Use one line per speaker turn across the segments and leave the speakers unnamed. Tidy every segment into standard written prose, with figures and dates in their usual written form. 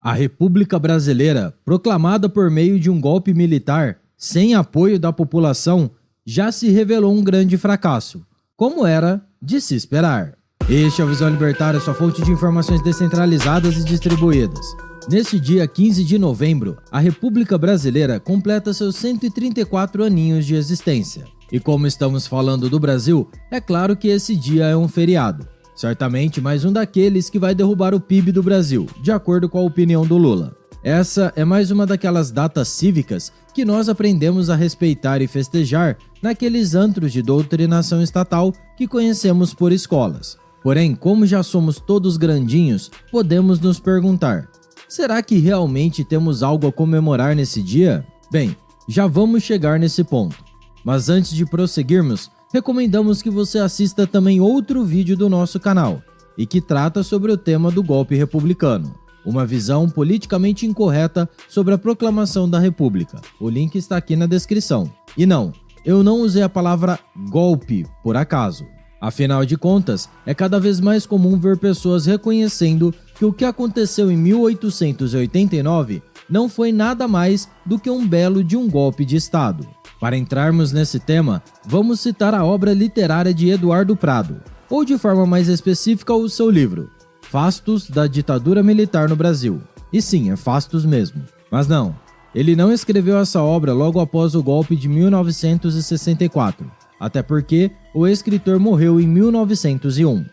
A República Brasileira, proclamada por meio de um golpe militar, sem apoio da população, já se revelou um grande fracasso, como era de se esperar. Este é o Visão Libertária, sua fonte de informações descentralizadas e distribuídas. Neste dia 15 de novembro, a República Brasileira completa seus 134 aninhos de existência. E como estamos falando do Brasil, é claro que esse dia é um feriado. Certamente mais um daqueles que vai derrubar o PIB do Brasil, de acordo com a opinião do Lula. Essa é mais uma daquelas datas cívicas que nós aprendemos a respeitar e festejar naqueles antros de doutrinação estatal que conhecemos por escolas. Porém, como já somos todos grandinhos, podemos nos perguntar: será que realmente temos algo a comemorar nesse dia? Bem, já vamos chegar nesse ponto. Mas antes de prosseguirmos, recomendamos que você assista também outro vídeo do nosso canal, e que trata sobre o tema do golpe republicano, uma visão politicamente incorreta sobre a proclamação da República. O link está aqui na descrição. E não, eu não usei a palavra golpe por acaso. Afinal de contas, é cada vez mais comum ver pessoas reconhecendo que o que aconteceu em 1889 não foi nada mais do que um belo de um golpe de Estado. Para entrarmos nesse tema, vamos citar a obra literária de Eduardo Prado, ou de forma mais específica o seu livro, Fastos da Ditadura Militar no Brasil. E sim, é Fastos mesmo. Mas não, ele não escreveu essa obra logo após o golpe de 1964, até porque o escritor morreu em 1901.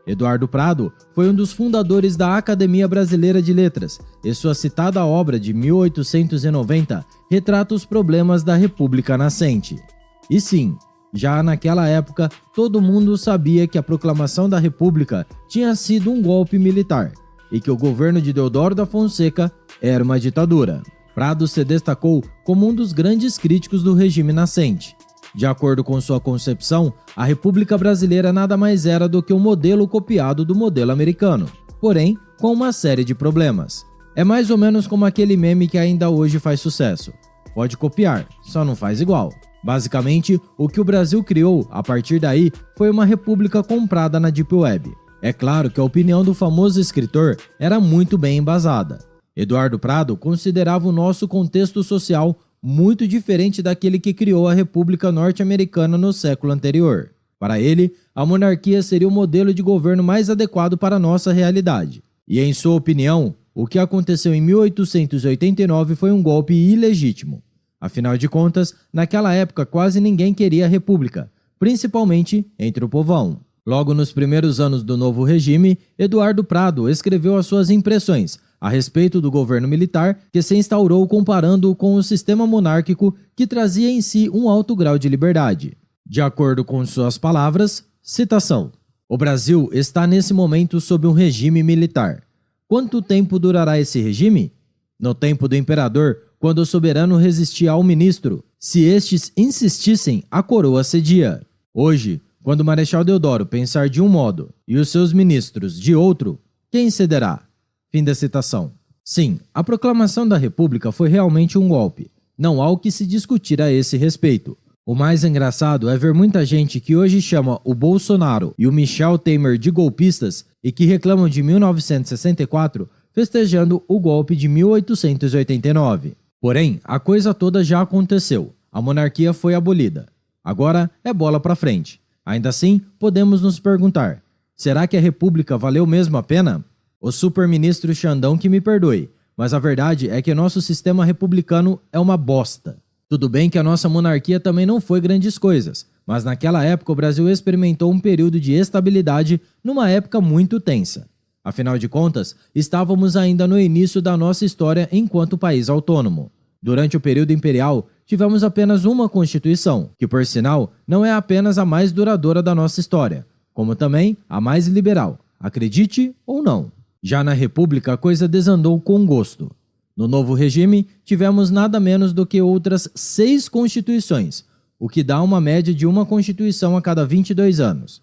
Eduardo Prado foi um dos fundadores da Academia Brasileira de Letras, e sua citada obra de 1890 retrata os problemas da República nascente. E sim, já naquela época, todo mundo sabia que a proclamação da República tinha sido um golpe militar, e que o governo de Deodoro da Fonseca era uma ditadura. Prado se destacou como um dos grandes críticos do regime nascente. De acordo com sua concepção, a República Brasileira nada mais era do que um modelo copiado do modelo americano, porém com uma série de problemas. É mais ou menos como aquele meme que ainda hoje faz sucesso: pode copiar, só não faz igual. Basicamente, o que o Brasil criou a partir daí foi uma república comprada na Deep Web. É claro que a opinião do famoso escritor era muito bem embasada. Eduardo Prado considerava o nosso contexto social muito diferente daquele que criou a República Norte-Americana no século anterior. Para ele, a monarquia seria o modelo de governo mais adequado para a nossa realidade. E em sua opinião, o que aconteceu em 1889 foi um golpe ilegítimo. Afinal de contas, naquela época quase ninguém queria a República, principalmente entre o povão. Logo nos primeiros anos do novo regime, Eduardo Prado escreveu as suas impressões a respeito do governo militar que se instaurou comparando-o com o sistema monárquico que trazia em si um alto grau de liberdade. De acordo com suas palavras, citação: "O Brasil está nesse momento sob um regime militar. Quanto tempo durará esse regime? No tempo do imperador, quando o soberano resistia ao ministro, se estes insistissem, a coroa cedia. Hoje, quando o Marechal Deodoro pensar de um modo e os seus ministros de outro, quem cederá?" Fim da citação. Sim, a proclamação da República foi realmente um golpe. Não há o que se discutir a esse respeito. O mais engraçado é ver muita gente que hoje chama o Bolsonaro e o Michel Temer de golpistas e que reclamam de 1964 festejando o golpe de 1889. Porém, a coisa toda já aconteceu. A monarquia foi abolida. Agora é bola pra frente. Ainda assim, podemos nos perguntar: será que a República valeu mesmo a pena? O super-ministro Xandão que me perdoe, mas a verdade é que nosso sistema republicano é uma bosta. Tudo bem que a nossa monarquia também não foi grandes coisas, mas naquela época o Brasil experimentou um período de estabilidade numa época muito tensa. Afinal de contas, estávamos ainda no início da nossa história enquanto país autônomo. Durante o período imperial, tivemos apenas uma Constituição, que por sinal não é apenas a mais duradoura da nossa história, como também a mais liberal, acredite ou não. Já na República a coisa desandou com gosto. No novo regime, tivemos nada menos do que outras 6 constituições, o que dá uma média de uma constituição a cada 22 anos.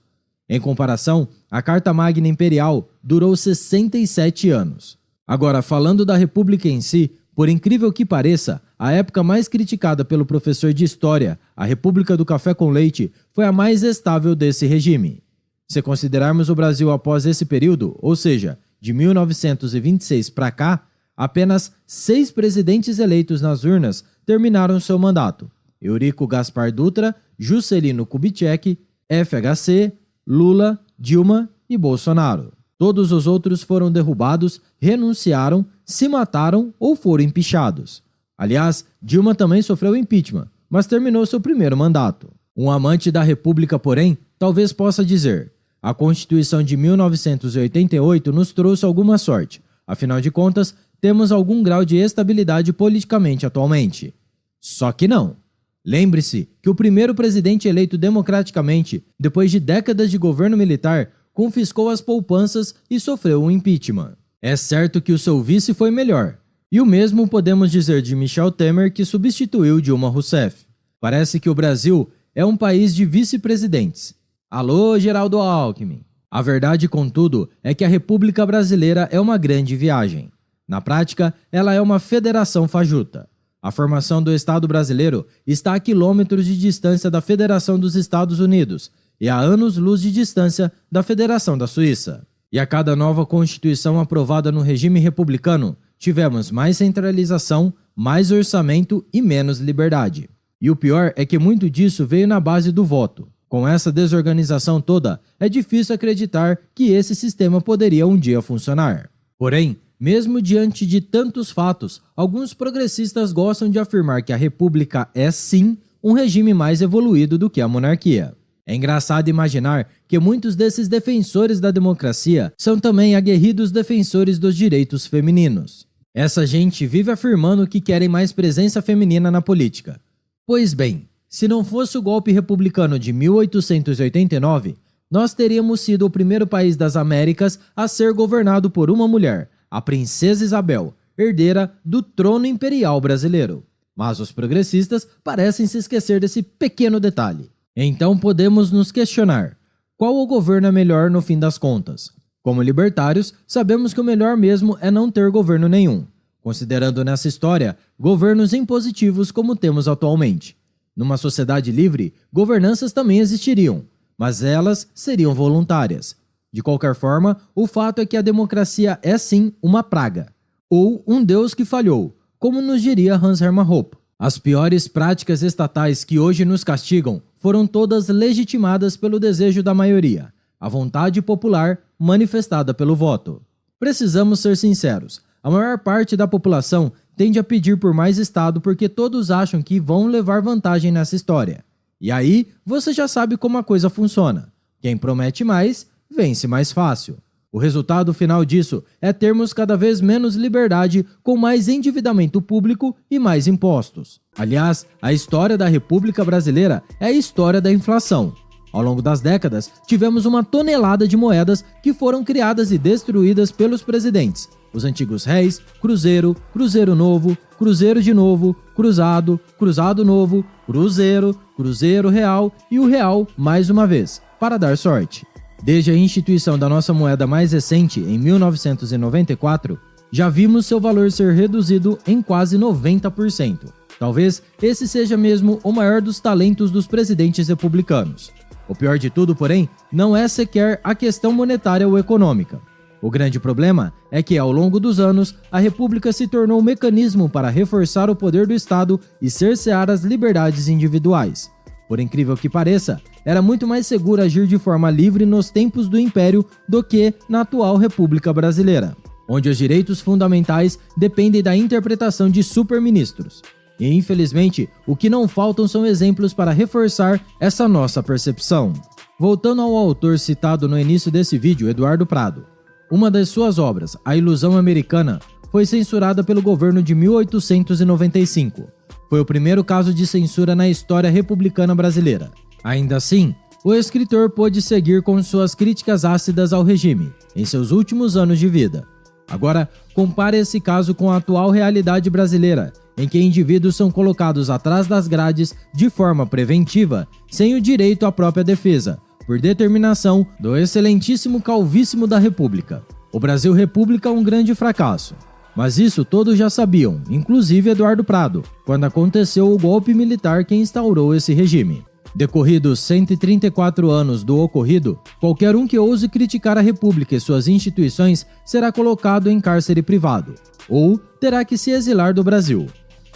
Em comparação, a Carta Magna Imperial durou 67 anos. Agora, falando da República em si, por incrível que pareça, a época mais criticada pelo professor de História, a República do Café com Leite, foi a mais estável desse regime. Se considerarmos o Brasil após esse período, ou seja, de 1926 para cá, Apenas 6 presidentes eleitos nas urnas terminaram seu mandato: Eurico Gaspar Dutra, Juscelino Kubitschek, FHC, Lula, Dilma e Bolsonaro. Todos os outros foram derrubados, renunciaram, se mataram ou foram empichados. Aliás, Dilma também sofreu impeachment, mas terminou seu primeiro mandato. Um amante da República, porém, talvez possa dizer: a Constituição de 1988 nos trouxe alguma sorte. Afinal de contas, temos algum grau de estabilidade politicamente atualmente. Só que não. Lembre-se que o primeiro presidente eleito democraticamente, depois de décadas de governo militar, confiscou as poupanças e sofreu um impeachment. É certo que o seu vice foi melhor. E o mesmo podemos dizer de Michel Temer, que substituiu Dilma Rousseff. Parece que o Brasil é um país de vice-presidentes. Alô, Geraldo Alckmin! A verdade, contudo, é que a República Brasileira é uma grande viagem. Na prática, ela é uma federação fajuta. A formação do Estado brasileiro está a quilômetros de distância da Federação dos Estados Unidos e a anos-luz de distância da Federação da Suíça. E a cada nova Constituição aprovada no regime republicano, tivemos mais centralização, mais orçamento e menos liberdade. E o pior é que muito disso veio na base do voto. Com essa desorganização toda, é difícil acreditar que esse sistema poderia um dia funcionar. Porém, mesmo diante de tantos fatos, alguns progressistas gostam de afirmar que a República é, sim, um regime mais evoluído do que a monarquia. É engraçado imaginar que muitos desses defensores da democracia são também aguerridos defensores dos direitos femininos. Essa gente vive afirmando que querem mais presença feminina na política. Pois bem, se não fosse o golpe republicano de 1889, nós teríamos sido o primeiro país das Américas a ser governado por uma mulher, a Princesa Isabel, herdeira do trono imperial brasileiro. Mas os progressistas parecem se esquecer desse pequeno detalhe. Então podemos nos questionar: qual o governo é melhor no fim das contas? Como libertários, sabemos que o melhor mesmo é não ter governo nenhum, considerando nessa história governos impositivos como temos atualmente. Numa sociedade livre, governanças também existiriam, mas elas seriam voluntárias. De qualquer forma, o fato é que a democracia é sim uma praga, ou um deus que falhou, como nos diria Hans Hermann Hoppe. As piores práticas estatais que hoje nos castigam foram todas legitimadas pelo desejo da maioria, a vontade popular manifestada pelo voto. Precisamos ser sinceros, a maior parte da população tende a pedir por mais Estado porque todos acham que vão levar vantagem nessa história. E aí, você já sabe como a coisa funciona. Quem promete mais, vence mais fácil. O resultado final disso é termos cada vez menos liberdade, com mais endividamento público e mais impostos. Aliás, a história da República Brasileira é a história da inflação. Ao longo das décadas, tivemos uma tonelada de moedas que foram criadas e destruídas pelos presidentes. Os antigos réis, cruzeiro, cruzeiro novo, cruzeiro de novo, cruzado, cruzado novo, cruzeiro, cruzeiro real e o real mais uma vez, para dar sorte. Desde a instituição da nossa moeda mais recente, em 1994, já vimos seu valor ser reduzido em quase 90%. Talvez esse seja mesmo o maior dos talentos dos presidentes republicanos. O pior de tudo, porém, não é sequer a questão monetária ou econômica. O grande problema é que, ao longo dos anos, a República se tornou um mecanismo para reforçar o poder do Estado e cercear as liberdades individuais. Por incrível que pareça, era muito mais seguro agir de forma livre nos tempos do Império do que na atual República Brasileira, onde os direitos fundamentais dependem da interpretação de superministros. E, infelizmente, o que não faltam são exemplos para reforçar essa nossa percepção. Voltando ao autor citado no início desse vídeo, Eduardo Prado. Uma das suas obras, A Ilusão Americana, foi censurada pelo governo de 1895. Foi o primeiro caso de censura na história republicana brasileira. Ainda assim, o escritor pôde seguir com suas críticas ácidas ao regime em seus últimos anos de vida. Agora, compare esse caso com a atual realidade brasileira, em que indivíduos são colocados atrás das grades de forma preventiva, sem o direito à própria defesa, por determinação do excelentíssimo Calvíssimo da República. O Brasil República é um grande fracasso. Mas isso todos já sabiam, inclusive Eduardo Prado, quando aconteceu o golpe militar que instaurou esse regime. Decorridos 134 anos do ocorrido, qualquer um que ouse criticar a República e suas instituições será colocado em cárcere privado, ou terá que se exilar do Brasil.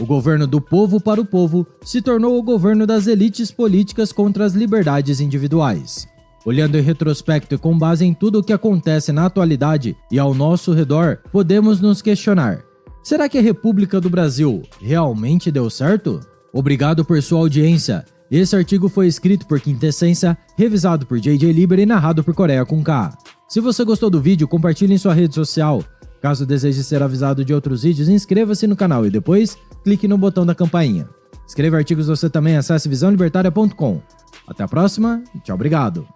O governo do povo para o povo se tornou o governo das elites políticas contra as liberdades individuais. Olhando em retrospecto e com base em tudo o que acontece na atualidade e ao nosso redor, podemos nos questionar: será que a República do Brasil realmente deu certo? Obrigado por sua audiência. Esse artigo foi escrito por Quintessência, revisado por JJ Liber e narrado por Coreia com K. Se você gostou do vídeo, compartilhe em sua rede social. Caso deseje ser avisado de outros vídeos, inscreva-se no canal e depois clique no botão da campainha. Escreva artigos você também, acesse visãolibertaria.com. Até a próxima e tchau, obrigado.